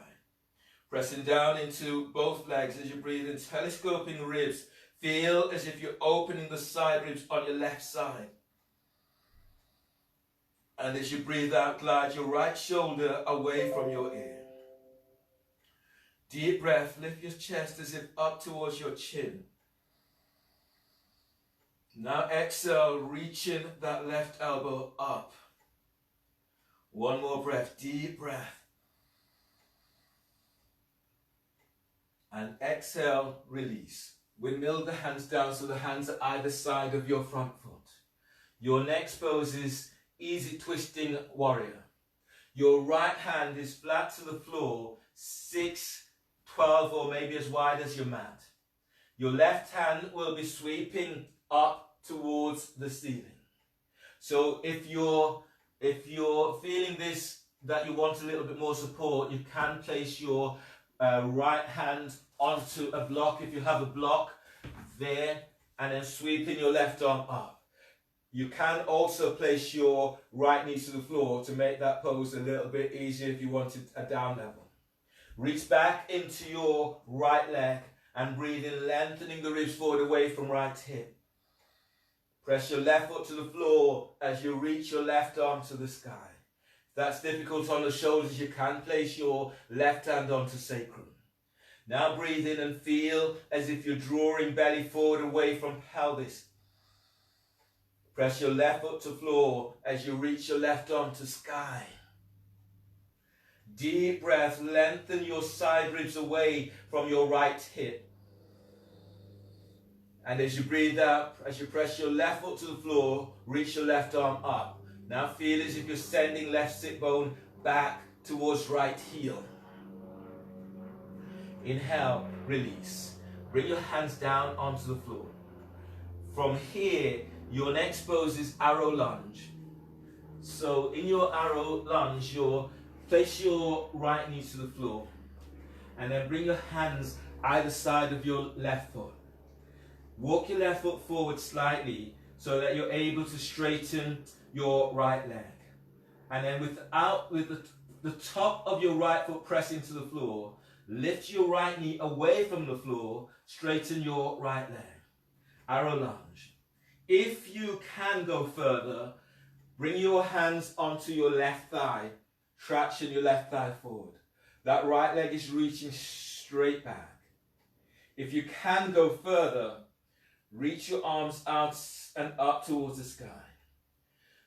A: Pressing down into both legs as you breathe in, telescoping ribs. Feel as if you're opening the side ribs on your left side. And as you breathe out, glide your right shoulder away from your ear. Deep breath, lift your chest as if up towards your chin. Now exhale, reaching that left elbow up. One more breath, deep breath. And exhale, release. Windmill the hands down so the hands are either side of your front foot. Your next pose is easy twisting warrior. Your right hand is flat to the floor, 6, 12, or maybe as wide as your mat. Your left hand will be sweeping up towards the ceiling. So if you're feeling this, that you want a little bit more support, you can place your right hand onto a block if you have a block there, and then sweeping your left arm up. You can also place your right knee to the floor to make that pose a little bit easier if you wanted a down level. Reach back into your right leg and breathe in, lengthening the ribs forward away from right hip. Press your left foot to the floor as you reach your left arm to the sky. If that's difficult on the shoulders, you can place your left hand onto sacrum. Now breathe in and feel as if you're drawing belly forward away from pelvis. Press your left foot to floor as you reach your left arm to sky. Deep breath, lengthen your side ribs away from your right hip. And as you breathe out, as you press your left foot to the floor, reach your left arm up. Now feel as if you're sending left sit bone back towards right heel. Inhale, release. Bring your hands down onto the floor. From here, your next pose is arrow lunge. So in your arrow lunge, place your right knee to the floor. And then bring your hands either side of your left foot. Walk your left foot forward slightly so that you're able to straighten your right leg. And then with the top of your right foot pressing to the floor, lift your right knee away from the floor, straighten your right leg. Arrow lunge. If you can go further, bring your hands onto your left thigh, traction your left thigh forward. That right leg is reaching straight back. If you can go further, reach your arms out and up towards the sky.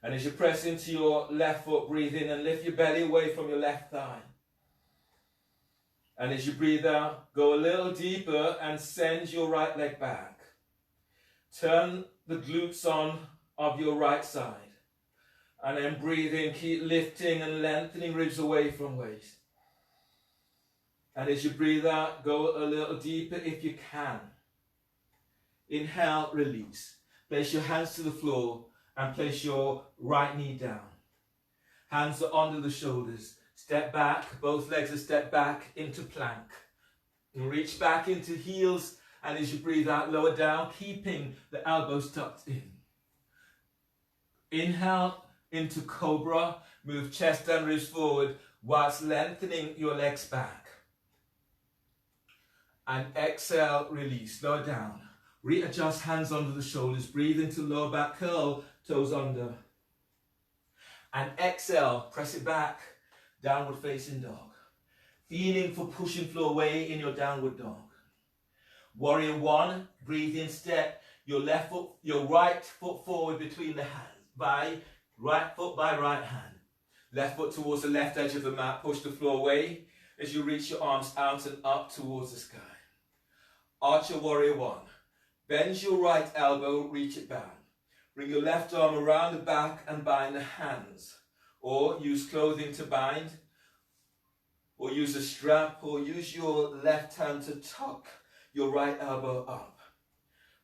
A: And as you press into your left foot, breathe in and lift your belly away from your left thigh. And as you breathe out, go a little deeper and send your right leg back. Turn the glutes on of your right side. And then breathe in, keep lifting and lengthening ribs away from waist. And as you breathe out, go a little deeper if you can. Inhale, release. Place your hands to the floor and place your right knee down. Hands are under the shoulders. Step back, both legs are step back into plank. And reach back into heels, and as you breathe out, lower down, keeping the elbows tucked in. Inhale into cobra, move chest and ribs forward whilst lengthening your legs back. And exhale, release, lower down. Readjust hands under the shoulders, breathe into lower back curl, toes under. And exhale, press it back, downward facing dog. Feeling for pushing floor away in your downward dog. Warrior one, breathe in, step your right foot forward between the hands, right foot by right hand. Left foot towards the left edge of the mat, push the floor away as you reach your arms out and up towards the sky. Archer warrior one. Bend your right elbow, reach it down. Bring your left arm around the back and bind the hands. Or use clothing to bind. Or use a strap, or use your left hand to tuck your right elbow up.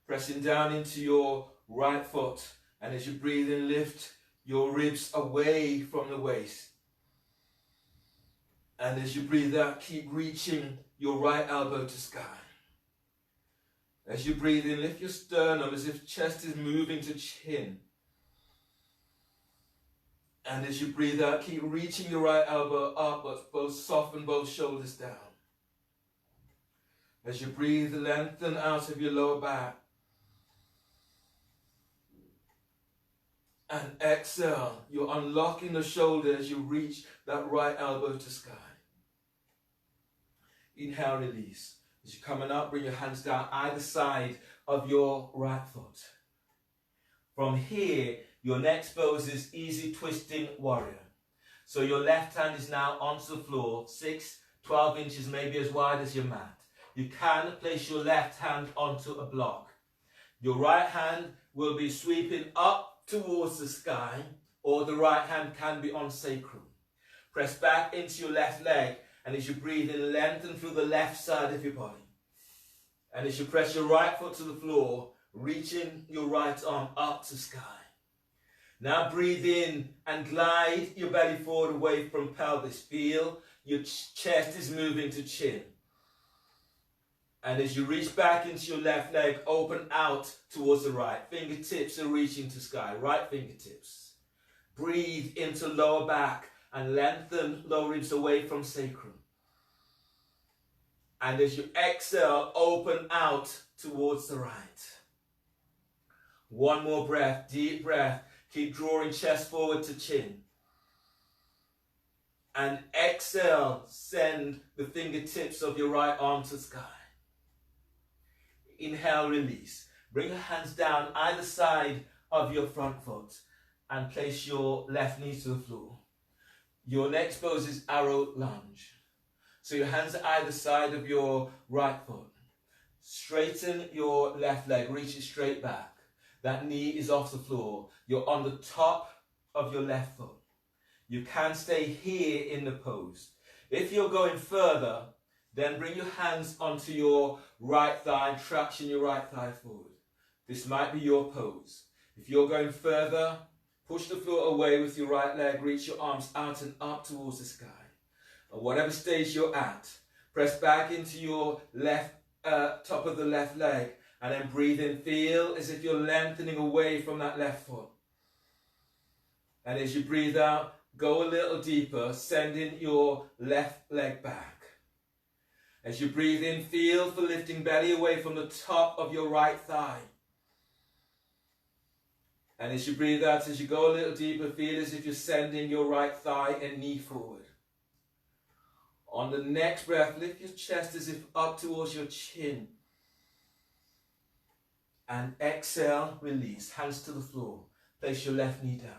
A: Pressing down into your right foot. And as you breathe in, lift your ribs away from the waist. And as you breathe out, keep reaching your right elbow to sky. As you breathe in, lift your sternum as if chest is moving to chin. And as you breathe out, keep reaching your right elbow up, but both soften both shoulders down. As you breathe, lengthen out of your lower back. And exhale, you're unlocking the shoulder as you reach that right elbow to sky. Inhale, release. As you're coming up, bring your hands down either side of your right foot. From here, your next pose is easy twisting warrior. So your left hand is now onto the floor, 12 inches, maybe as wide as your mat. You can place your left hand onto a block. Your right hand will be sweeping up towards the sky, or the right hand can be on sacrum. Press back into your left leg, and as you breathe in, lengthen through the left side of your body. And as you press your right foot to the floor, reaching your right arm up to sky. Now breathe in and glide your belly forward away from pelvis. Feel your chest is moving to chin. And as you reach back into your left leg, open out towards the right. Fingertips are reaching to sky, right fingertips. Breathe into lower back and lengthen lower ribs away from sacrum. And as you exhale, open out towards the right. One more breath, deep breath. Keep drawing chest forward to chin. And exhale, send the fingertips of your right arm to sky. Inhale, release. Bring your hands down either side of your front foot and place your left knee to the floor. Your next pose is arrow lunge. So your hands are either side of your right foot. Straighten your left leg, reach it straight back. That knee is off the floor. You're on the top of your left foot. You can stay here in the pose. If you're going further, then bring your hands onto your right thigh and traction your right thigh forward. This might be your pose. If you're going further, push the floor away with your right leg, reach your arms out and up towards the sky. At whatever stage you're at, press back into your left top of the left leg and then breathe in. Feel as if you're lengthening away from that left foot. And as you breathe out, go a little deeper, sending your left leg back. As you breathe in, feel for lifting belly away from the top of your right thigh. And as you breathe out, as you go a little deeper, feel as if you're sending your right thigh and knee forward. On the next breath, lift your chest as if up towards your chin. And exhale, release. Hands to the floor. Place your left knee down.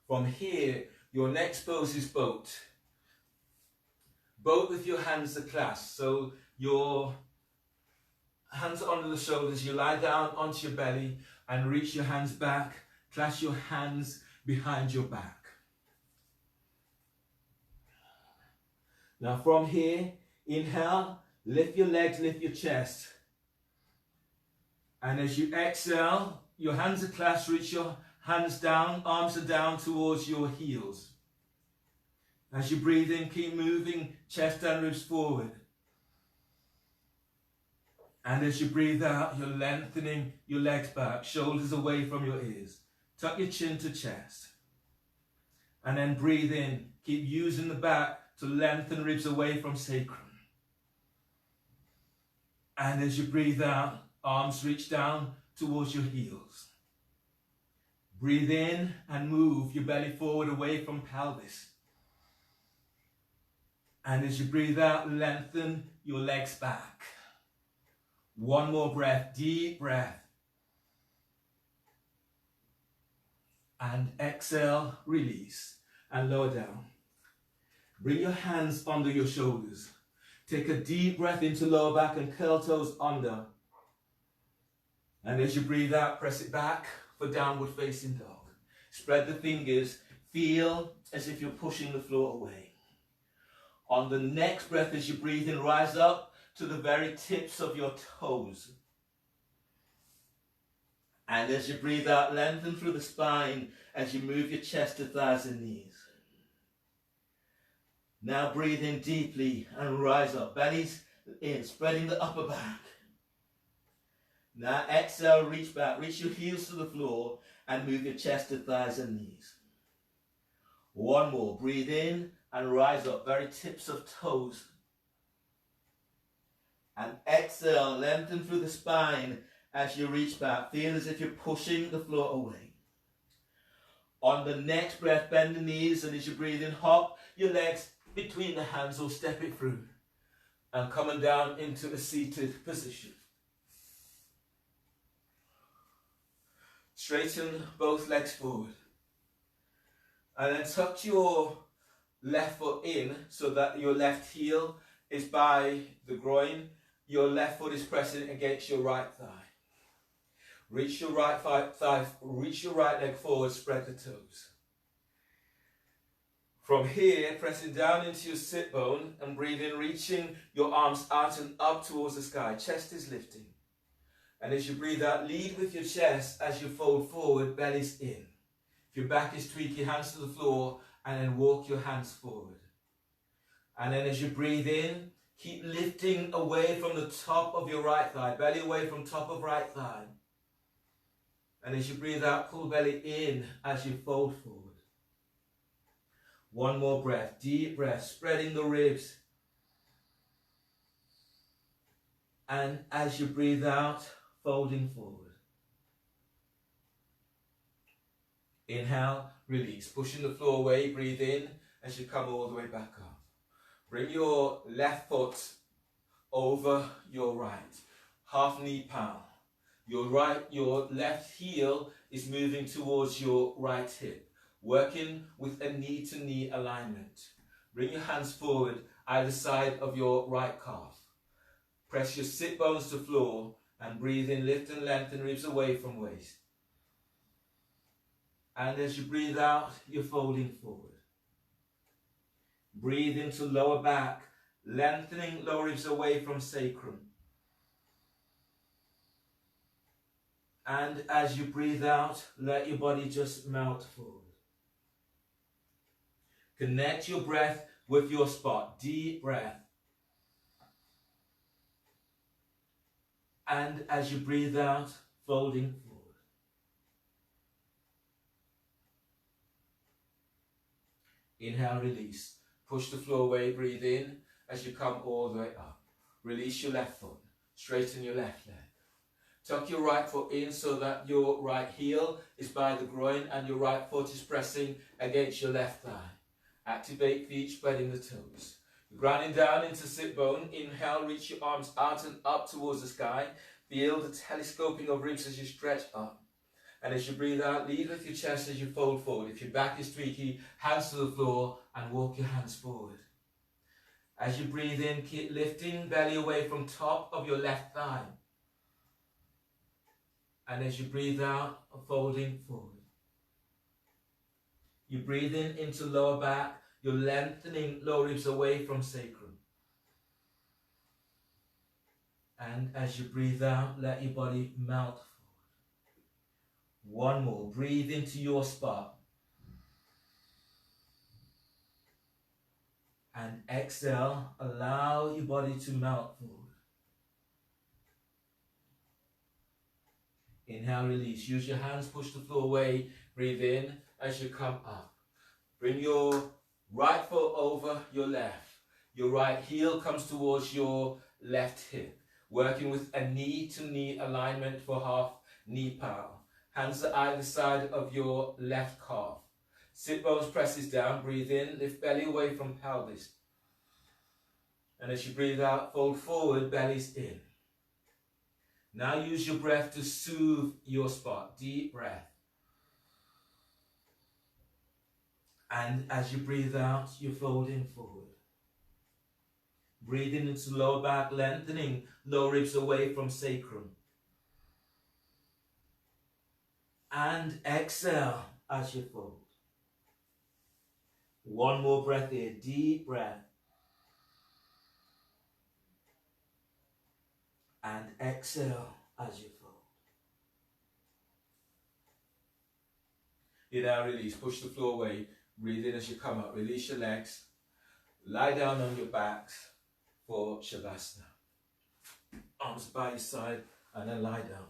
A: From here, your next pose is boat. Both with your hands are clasped. So your hands are under the shoulders. You lie down onto your belly and reach your hands back. Clasp your hands behind your back. Now from here, inhale, lift your legs, lift your chest. And as you exhale, your hands are clasped, reach your hands down, arms are down towards your heels. As you breathe in, keep moving, chest and ribs forward. And as you breathe out, you're lengthening your legs back, shoulders away from your ears. Tuck your chin to chest. And then breathe in, keep using the back to lengthen ribs away from sacrum. And as you breathe out, arms reach down towards your heels. Breathe in and move your belly forward away from pelvis. And as you breathe out, lengthen your legs back. One more breath, deep breath. And exhale, release, and lower down. Bring your hands under your shoulders. Take a deep breath into lower back and curl toes under. And as you breathe out, press it back for downward facing dog. Spread the fingers. Feel as if you're pushing the floor away. On the next breath, as you breathe in, rise up to the very tips of your toes. And as you breathe out, lengthen through the spine as you move your chest to thighs and knees. Now breathe in deeply and rise up. Belly's in, spreading the upper back. Now exhale, reach back. Reach your heels to the floor and move your chest to thighs and knees. One more. Breathe in and rise up. Very tips of toes. And exhale, lengthen through the spine as you reach back. Feel as if you're pushing the floor away. On the next breath, bend the knees, and as you breathe in, hop your legs between the hands or step it through. And coming down into a seated position. Straighten both legs forward. And then tuck your left foot in so that your left heel is by the groin. Your left foot is pressing against your right thigh. Reach your right thigh, reach your right leg forward, spread the toes. From here, pressing down into your sit bone and breathing, reaching your arms out and up towards the sky. Chest is lifting. And as you breathe out, lead with your chest as you fold forward, belly's in. If your back is tweaky, hands to the floor, and then walk your hands forward. And then as you breathe in, keep lifting away from the top of your right thigh, belly away from top of right thigh. And as you breathe out, pull belly in as you fold forward. One more breath, deep breath, spreading the ribs. And as you breathe out, folding forward. Inhale, release, pushing the floor away, breathe in as you come all the way back up. Bring your left foot over your right, half knee palm. Your left heel is moving towards your right hip, working with a knee-to-knee alignment. Bring your hands forward either side of your right calf. Press your sit bones to floor and breathe in, lift and lengthen ribs away from waist. And as you breathe out, you're folding forward. Breathe into lower back, lengthening lower ribs away from sacrum. And as you breathe out, let your body just melt forward. Connect your breath with your spot. Deep breath. And as you breathe out, folding forward. Inhale, release. Push the floor away, breathe in as you come all the way up. Release your left foot. Straighten your left leg. Tuck your right foot in so that your right heel is by the groin and your right foot is pressing against your left thigh. Activate feet, spreading the toes. Grounding down into sit bone. Inhale, reach your arms out and up towards the sky. Feel the telescoping of ribs as you stretch up. And as you breathe out, lead with your chest as you fold forward. If your back is tweaky, hands to the floor and walk your hands forward. As you breathe in, keep lifting belly away from top of your left thigh. And as you breathe out, folding forward. You breathe in into lower back, you're lengthening lower ribs away from sacrum. And as you breathe out, let your body melt forward. One more, breathe into your spot. And exhale, allow your body to melt forward. Inhale, release. Use your hands, push the floor away. Breathe in as you come up. Bring your right foot over your left. Your right heel comes towards your left hip. Working with a knee-to-knee alignment for half knee palm. Hands at either side of your left calf. Sit bones presses down. Breathe in. Lift belly away from pelvis. And as you breathe out, fold forward, belly's in. Now use your breath to soothe your spot. Deep breath. And as you breathe out, you're folding forward. Breathing into lower back, lengthening lower ribs away from sacrum. And exhale as you fold. One more breath here. Deep breath. And exhale as you fold. Inhale, release. Push the floor away. Breathe in as you come up. Release your legs. Lie down on your backs for Shavasana. Arms by your side and then lie down.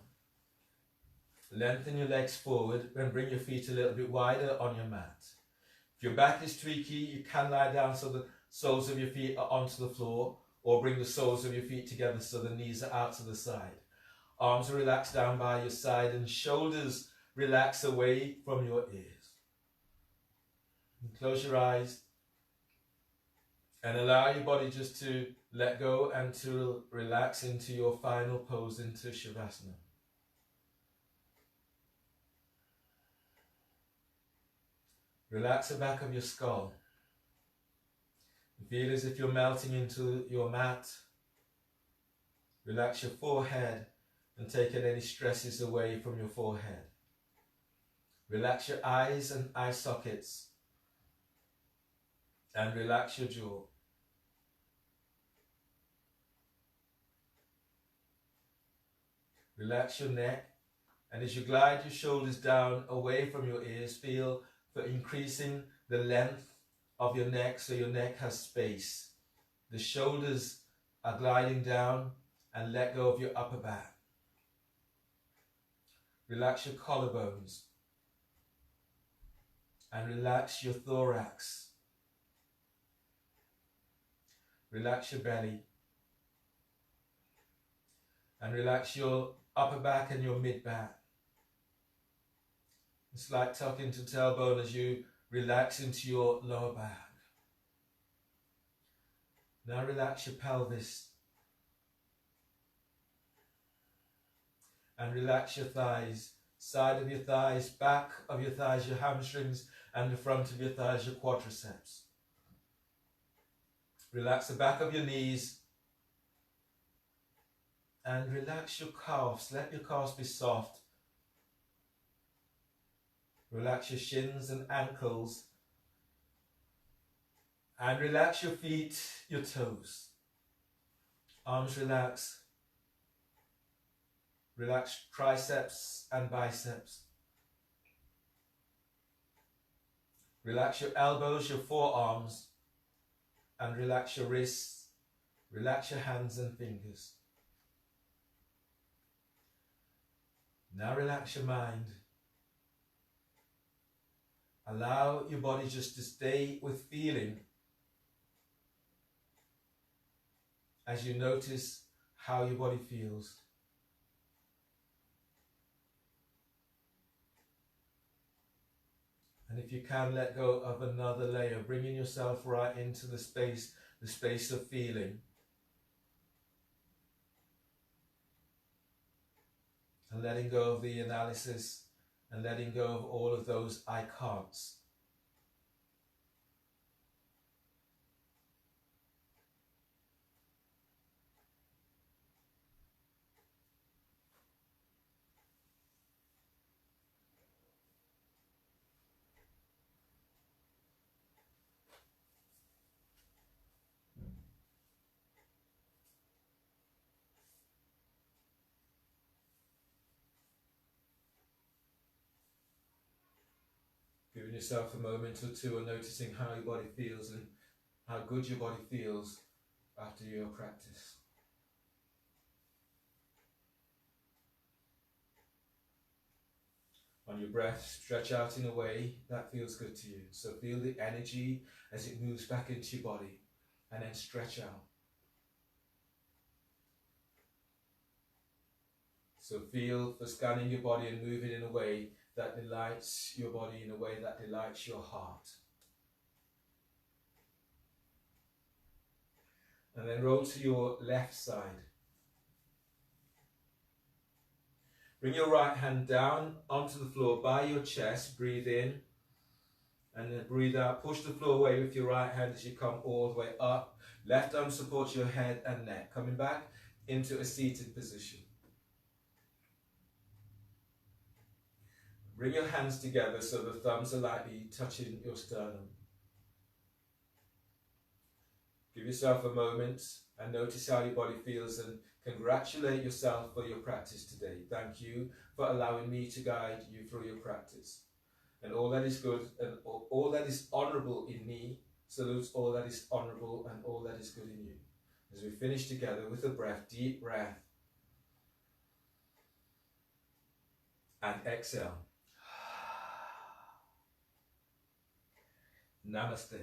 A: Lengthen your legs forward and bring your feet a little bit wider on your mat. If your back is tweaky, you can lie down so the soles of your feet are onto the floor, or bring the soles of your feet together so the knees are out to the side. Arms are relaxed down by your side and shoulders relax away from your ears. And close your eyes and allow your body just to let go and to relax into your final pose into Shavasana. Relax the back of your skull. Feel as if you're melting into your mat. Relax your forehead and take any stresses away from your forehead. Relax your eyes and eye sockets. And relax your jaw. Relax your neck. And as you glide your shoulders down away from your ears, feel for increasing the length of your neck so your neck has space. The shoulders are gliding down, and let go of your upper back. Relax your collarbones and relax your thorax. Relax your belly and relax your upper back and your mid back. It's like tuck into tailbone as you relax into your lower back. Now relax your pelvis and relax your thighs, side of your thighs, back of your thighs, your hamstrings, and the front of your thighs, your quadriceps. Relax the back of your knees and relax your calves. Let your calves be soft. Relax your shins and ankles and relax your feet, your toes. Arms relax. Relax triceps and biceps. Relax your elbows, your forearms, and relax your wrists. Relax your hands and fingers. Now relax your mind. Allow your body just to stay with feeling as you notice how your body feels. And if you can, let go of another layer, bringing yourself right into the space of feeling. And letting go of the analysis and letting go of all of those I can'ts. Giving yourself a moment or two and noticing how your body feels and how good your body feels after your practice. On your breath, stretch out in a way that feels good to you. So feel the energy as it moves back into your body and then stretch out. So feel for scanning your body and moving in a way that delights your body, in a way that delights your heart. And then roll to your left side. Bring your right hand down onto the floor by your chest. Breathe in and then breathe out. Push the floor away with your right hand as you come all the way up. Left arm supports your head and neck. Coming back into a seated position. Bring your hands together so the thumbs are lightly touching your sternum. Give yourself a moment and notice how your body feels and congratulate yourself for your practice today. Thank you for allowing me to guide you through your practice. And all that is good and all that is honourable in me salutes all that is honourable and all that is good in you. As we finish together with a breath, deep breath, and exhale. Namaste.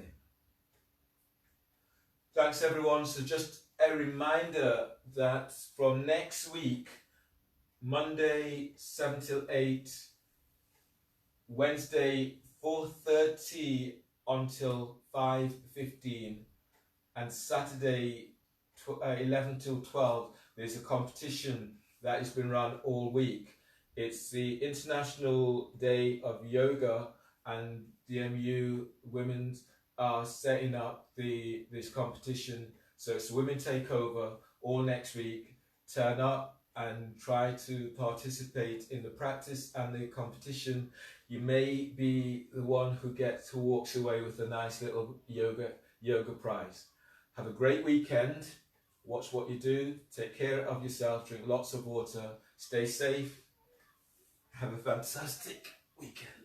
A: Thanks everyone. So just a reminder that from next week, Monday 7 till 8, Wednesday 4:30 until 5:15, and Saturday 11 till 12, there's a competition that has been run all week. It's the International Day of Yoga, and DMU Women are setting up this competition. So it's Women Takeover all next week. Turn up and try to participate in the practice and the competition. You may be the one who walks away with a nice little yoga yoga prize. Have a great weekend. Watch what you do. Take care of yourself. Drink lots of water. Stay safe. Have a fantastic weekend.